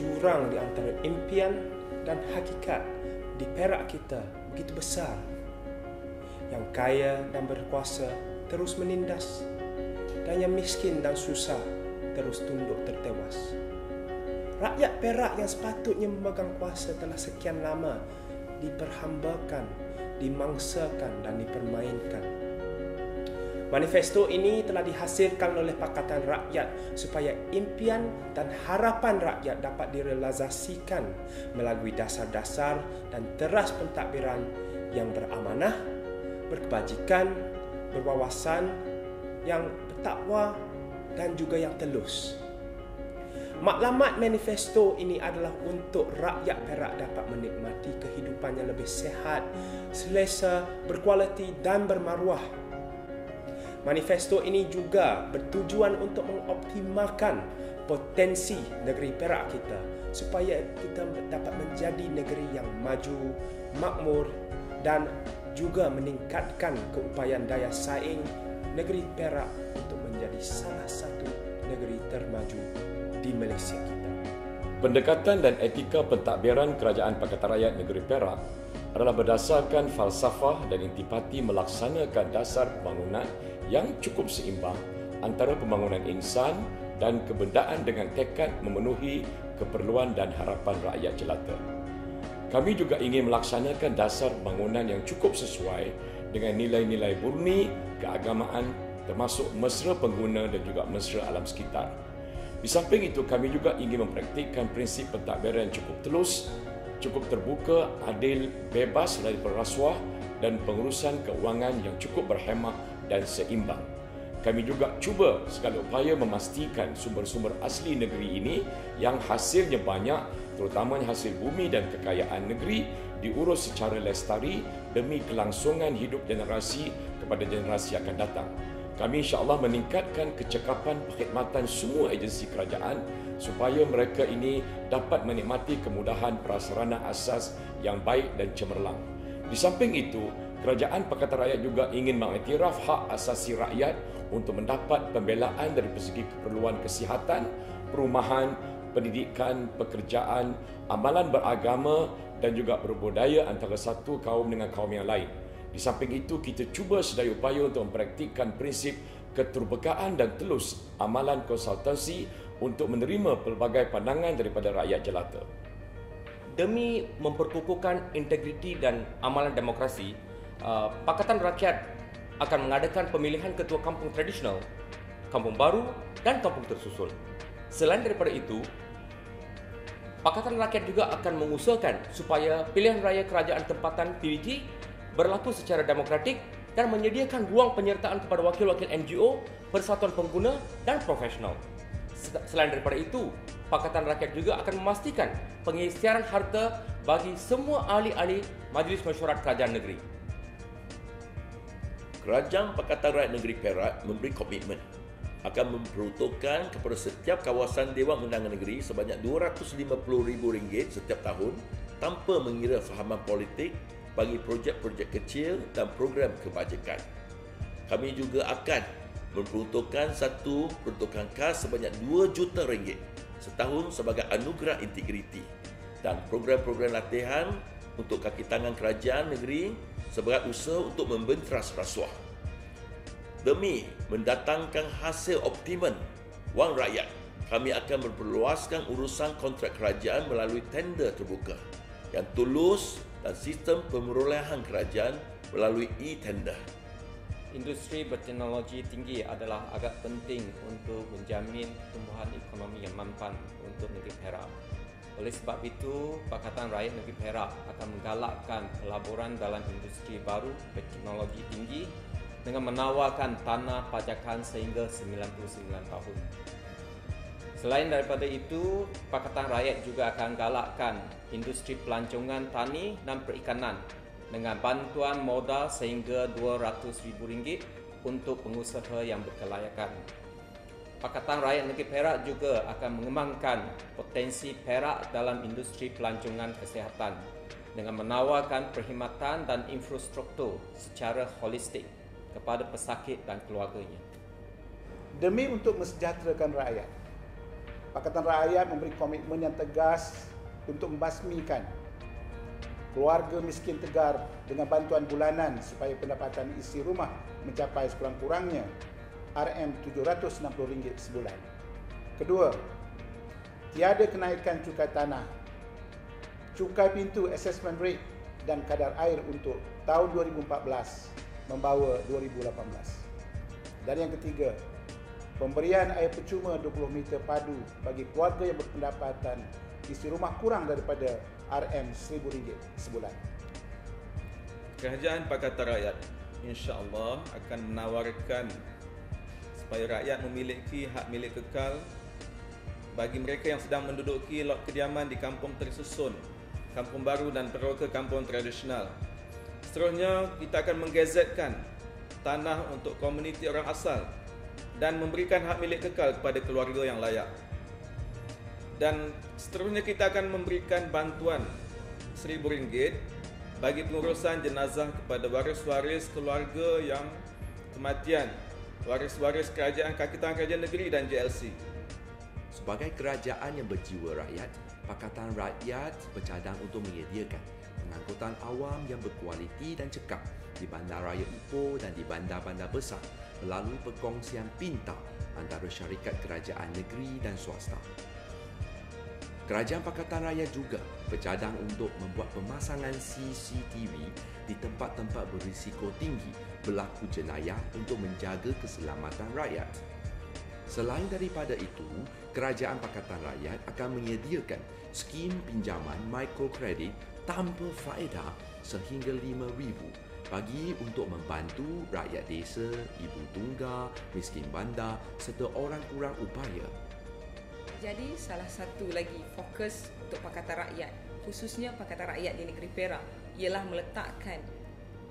jurang di antara impian dan hakikat di Perak kita begitu besar. Yang kaya dan berkuasa terus menindas, dan yang miskin dan susah terus tunduk tertewas. Rakyat Perak yang sepatutnya memegang kuasa telah sekian lama diperhambakan, dimangsakan dan dipermainkan. Manifesto ini telah dihasilkan oleh Pakatan Rakyat supaya impian dan harapan rakyat dapat direalisasikan melalui dasar-dasar dan teras pentadbiran yang beramanah, berkebajikan, berwawasan, yang bertakwa dan juga yang telus. Matlamat manifesto ini adalah untuk rakyat Perak dapat menikmati kehidupan yang lebih sihat, selesa, berkualiti dan bermaruah. Manifesto ini juga bertujuan untuk mengoptimalkan potensi negeri Perak kita supaya kita dapat menjadi negeri yang maju, makmur dan juga meningkatkan keupayaan daya saing negeri Perak untuk menjadi salah satu negeri termaju di Malaysia kita. Pendekatan dan etika pentadbiran Kerajaan Pakatan Rakyat Negeri Perak adalah berdasarkan falsafah dan intipati melaksanakan dasar pembangunan yang cukup seimbang antara pembangunan insan dan kebendaan dengan tekad memenuhi keperluan dan harapan rakyat jelata. Kami juga ingin melaksanakan dasar pembangunan yang cukup sesuai dengan nilai-nilai murni keagamaan termasuk mesra pengguna dan juga mesra alam sekitar. Di samping itu, kami juga ingin mempraktikkan prinsip pentadbiran yang cukup telus, cukup terbuka, adil, bebas dari rasuah dan pengurusan keuangan yang cukup berhemah dan seimbang. Kami juga cuba segala upaya memastikan sumber-sumber asli negeri ini yang hasilnya banyak, terutamanya hasil bumi dan kekayaan negeri, diurus secara lestari demi kelangsungan hidup generasi kepada generasi akan datang. Kami insya-Allah meningkatkan kecekapan perkhidmatan semua agensi kerajaan supaya mereka ini dapat menikmati kemudahan prasarana asas yang baik dan cemerlang. Di samping itu, Kerajaan Pakatan Rakyat juga ingin mengiktiraf hak asasi rakyat untuk mendapat pembelaan dari segi keperluan kesihatan, perumahan, pendidikan, pekerjaan, amalan beragama dan juga berbudaya antara satu kaum dengan kaum yang lain. Di samping itu, kita cuba sedaya upaya untuk mempraktikkan prinsip keterbukaan dan telus amalan konsultasi untuk menerima pelbagai pandangan daripada rakyat jelata. Demi memperkukuhkan integriti dan amalan demokrasi, Pakatan Rakyat akan mengadakan pemilihan ketua kampung tradisional, kampung baru dan kampung tersusun. Selain daripada itu, Pakatan Rakyat juga akan mengusahakan supaya pilihan raya kerajaan tempatan PRT berlaku secara demokratik dan menyediakan ruang penyertaan kepada wakil-wakil NGO, persatuan pengguna dan profesional. Selain daripada itu, Pakatan Rakyat juga akan memastikan pengisytiharan harta bagi semua ahli-ahli Majlis Mesyuarat Kerajaan Negeri. Kerajaan Pakatan Rakyat Negeri Perak memberi komitmen akan memperuntukkan kepada setiap kawasan Dewan Undangan Negeri sebanyak RM250,000 setiap tahun tanpa mengira fahaman politik bagi projek-projek kecil dan program kebajikan. Kami juga akan memperuntukkan satu peruntukan khas sebanyak RM2 juta setahun sebagai anugerah integriti dan program-program latihan untuk kaki tangan kerajaan negeri sebagai usaha untuk membenteras rasuah. Demi mendatangkan hasil optimum wang rakyat, kami akan memperluaskan urusan kontrak kerajaan melalui tender terbuka yang tulus dan sistem pemerolehan kerajaan melalui e-tender. Industri berteknologi tinggi adalah agak penting untuk menjamin pertumbuhan ekonomi yang mampan untuk negeri Perak. Oleh sebab itu, Pakatan Rakyat Negeri Perak akan menggalakkan pelaburan dalam industri baru berteknologi tinggi dengan menawarkan tanah pajakan sehingga 99 tahun. Selain daripada itu, Pakatan Rakyat juga akan galakkan industri pelancongan tani dan perikanan dengan bantuan modal sehingga RM200,000 untuk pengusaha yang berkelayakan. Pakatan Rakyat Negeri Perak juga akan mengembangkan potensi Perak dalam industri pelancongan kesihatan dengan menawarkan perkhidmatan dan infrastruktur secara holistik kepada pesakit dan keluarganya. Demi untuk mensejahterakan rakyat, Pakatan Rakyat memberi komitmen yang tegas untuk membasmikan keluarga miskin tegar dengan bantuan bulanan supaya pendapatan isi rumah mencapai sekurang-kurangnya RM760 sebulan. Kedua, tiada kenaikan cukai tanah, cukai pintu assessment rate dan kadar air untuk tahun 2014 membawa 2018. Dan yang ketiga, pemberian air percuma 20 meter padu bagi keluarga yang berpendapatan isi rumah kurang daripada RM1,000 sebulan. Kerajaan Pakatan Rakyat insya-Allah akan menawarkan supaya rakyat memiliki hak milik kekal bagi mereka yang sedang menduduki lot kediaman di kampung tersusun, kampung baru dan peroka kampung tradisional. Seterusnya, kita akan menggazetkan tanah untuk komuniti orang asal dan memberikan hak milik kekal kepada keluarga yang layak. Dan seterusnya kita akan memberikan bantuan RM1,000 bagi pengurusan jenazah kepada waris-waris keluarga yang kematian, waris-waris kerajaan kaki tangan kerajaan negeri dan JLC. Sebagai kerajaan yang berjiwa rakyat, Pakatan Rakyat bercadang untuk menyediakan pengangkutan awam yang berkualiti dan cekap di bandaraya Ipoh dan di bandar-bandar besar melalui perkongsian pintar antara syarikat kerajaan negeri dan swasta. Kerajaan Pakatan Rakyat juga bercadang untuk membuat pemasangan CCTV di tempat-tempat berisiko tinggi berlaku jenayah untuk menjaga keselamatan rakyat. Selain daripada itu, Kerajaan Pakatan Rakyat akan menyediakan skim pinjaman mikrokredit tanpa faedah sehingga RM5,000 bagi untuk membantu rakyat desa, ibu tunggal, miskin bandar serta orang kurang upaya. Jadi salah satu lagi fokus untuk Pakatan Rakyat, khususnya Pakatan Rakyat di negeri Perak, ialah meletakkan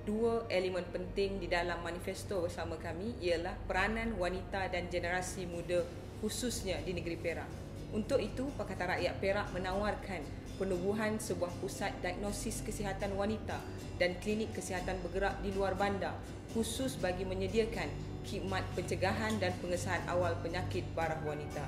dua elemen penting di dalam manifesto bersama kami, ialah peranan wanita dan generasi muda khususnya di negeri Perak. Untuk itu, Pakatan Rakyat Perak menawarkan penubuhan sebuah pusat diagnosis kesihatan wanita dan klinik kesihatan bergerak di luar bandar khusus bagi menyediakan khidmat pencegahan dan pengesahan awal penyakit barah wanita.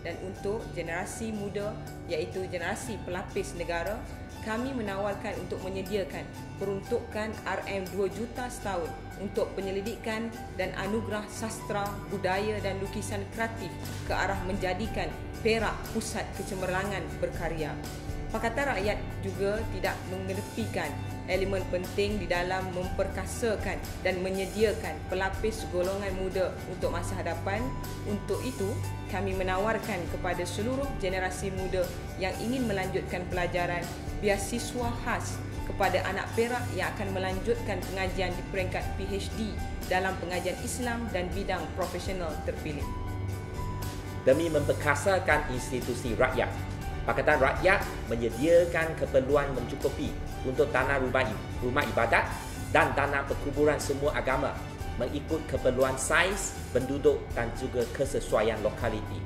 Dan untuk generasi muda, iaitu generasi pelapis negara, kami menawarkan untuk menyediakan peruntukan RM2 juta setahun untuk penyelidikan dan anugerah sastra, budaya dan lukisan kreatif ke arah menjadikan Perak pusat kecemerlangan berkarya. Pakatan Rakyat juga tidak mengedepikan elemen penting di dalam memperkasakan dan menyediakan pelapis golongan muda untuk masa hadapan. Untuk itu, kami menawarkan kepada seluruh generasi muda yang ingin melanjutkan pelajaran beasiswa khas kepada anak Perak yang akan melanjutkan pengajian di peringkat PhD dalam pengajian Islam dan bidang profesional terpilih. Demi memperkasakan institusi rakyat, Pakatan Rakyat menyediakan keperluan mencukupi untuk tanah rumah ibadat dan tanah perkuburan semua agama mengikut keperluan saiz, penduduk dan juga kesesuaian lokaliti.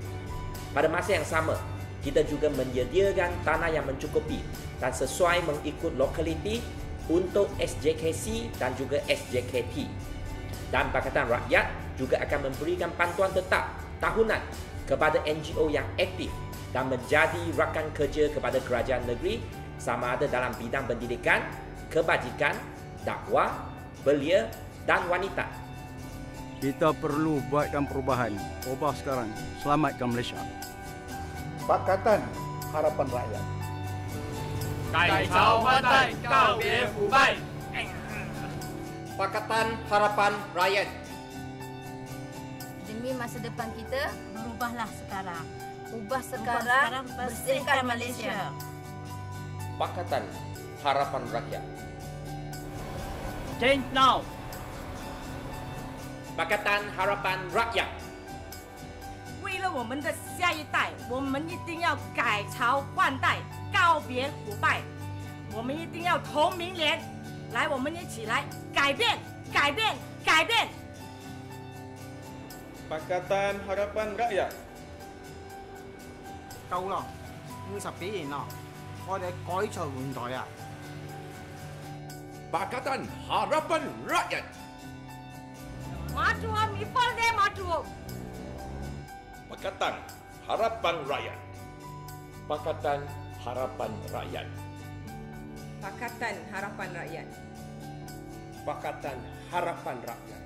Pada masa yang sama, kita juga menyediakan tanah yang mencukupi dan sesuai mengikut lokaliti untuk SJKC dan juga SJKT. Dan Pakatan Rakyat juga akan memberikan bantuan tetap tahunan kepada NGO yang aktif dan menjadi rakan kerja kepada kerajaan negeri sama ada dalam bidang pendidikan, kebajikan, dakwah, belia dan wanita. Kita perlu buatkan perubahan. Ubah sekarang. Selamatkan Malaysia. Pakatan Harapan Rakyat. 改朝换代，告别腐败。 Pakatan Harapan Rakyat. Demi masa depan kita, berubahlah sekarang. Ubah sekarang, bersihkan Malaysia. Pakatan Harapan Rakyat. Change now. Pakatan Harapan Rakyat. 为了我们的下一代，我们一定要改朝换代，告别腐败。我们一定要同明联，来，我们一起来改变，改变，改变。 Pakatan Harapan Rakyat. 夠啦，50幾年啦，我哋改朝換代啊！ Pakatan Harapan Rakyat. Maju, mi folde maju. Pakatan Harapan Rakyat. Pakatan Harapan Rakyat. Pakatan Harapan Rakyat. Pakatan Harapan Rakyat.